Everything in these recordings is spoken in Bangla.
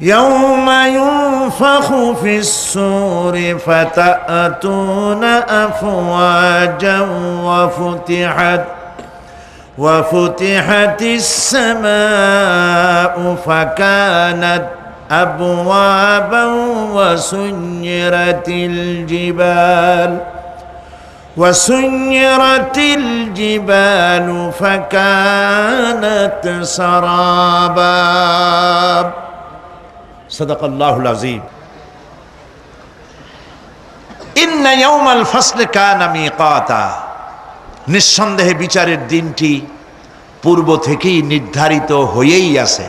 يوم ينفخ في الصور فتأتون أفواجا وفتحت السماء فكانت أبوابا وسيرت الجبال فكانت سرابا صدق الله العظيم إن يوم الفصل كان ميقاتا নিঃসন্দেহে বিচারের দিনটি পূর্ব থেকেই নির্ধারিত হয়েই আছে।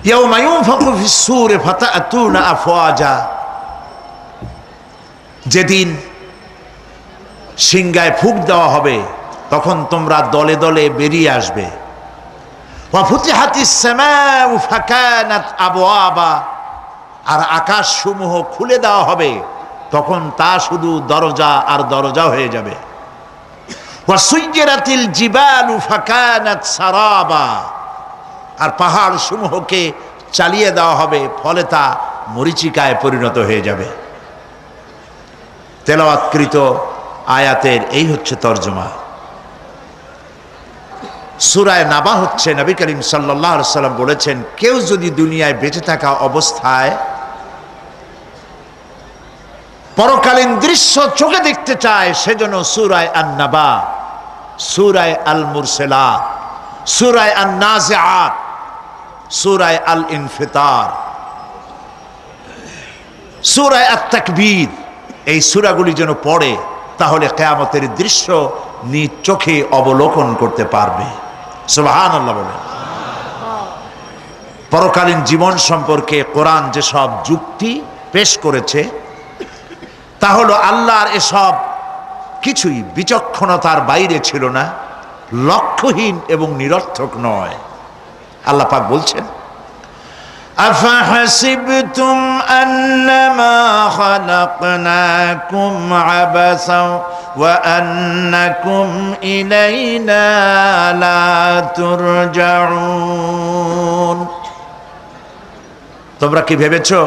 ইয়াউমা ইউনফাখু ফিস-সূরি ফাতা'তুনা আফওয়াজা, যেদিন সিংহায় ফুঁক দেওয়া হবে তখন তোমরা দলে দলে বেরিয়ে আসবে। ওয়া ফুতিহাতিস সামাউ ফাকানাত আবওয়াবা, আর আকাশ সমূহ খুলে দেওয়া হবে তখন তা শুধু দরজা আর দরজা হয়ে যাবে। ওয়া সুয়্যিরাতিল জিবালু ফাকানাত সারাবা, আর পাহাড় সমূহকে চালিয়ে দেওয়া হবে ফলে তা মরীচিকায় পরিণত হয়ে যাবে। তেলাওয়াতকৃত আয়াতের এই হচ্ছে তরজমা। সূরা নাবা হচ্ছে নবী করিম সাল্লাল্লাহু আলাইহি সাল্লাম বলেছেন, কেউ যদি দুনিয়ায় বেঁচে থাকা অবস্থায় পরকালীন দৃশ্য চোখে দেখতে চায় সেজন্য সূরা আন-নাবা, সূরা আল-মুরসালাত, সূরা আন-নাজিআত, সূরা আল-ইনফিতার, সূরা আত-তাকবীর, এই সূরাগুলি যেন পড়ে তাহলে কিয়ামতের দৃশ্য নিজ চোখে অবলোকন করতে পারবে। সুবহানাল্লাহ বলেন। পরকালীন জীবন সম্পর্কে কোরআন যেসব যুক্তি পেশ করেছে তা হলো আল্লাহর এসব কিছুই বিচক্ষণতার বাইরে ছিল না, লক্ষ্যহীন এবং নিরর্থক নয়। আল্লাহ পাক বলছেন, আফাহাসিবতুম আন্নামা খালাকনাকুম আবাসা ওয়া আন্নাকুম ইলাইনা লা তুরজাউন। তোমরা কি ভেবেছো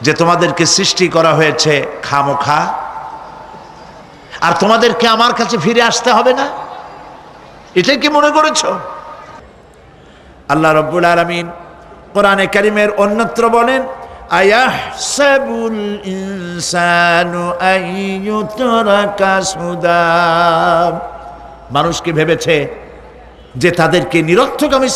যে তোমাদেরকে সৃষ্টি করা হয়েছে খামোখা আর তোমাদেরকে আমার কাছে ফিরে আসতে হবে না? এটাই কি মনে করেছো? আল্লাহ রাব্বুল আলামিন কোরআনে কারীমের অন্যত্র বলেন, আয়াহসাবুল ইনসানু আইয়ুতরাকা সুদা। মানুষ কি ভেবেছে যে তাদেরকে নিরর্থক আমি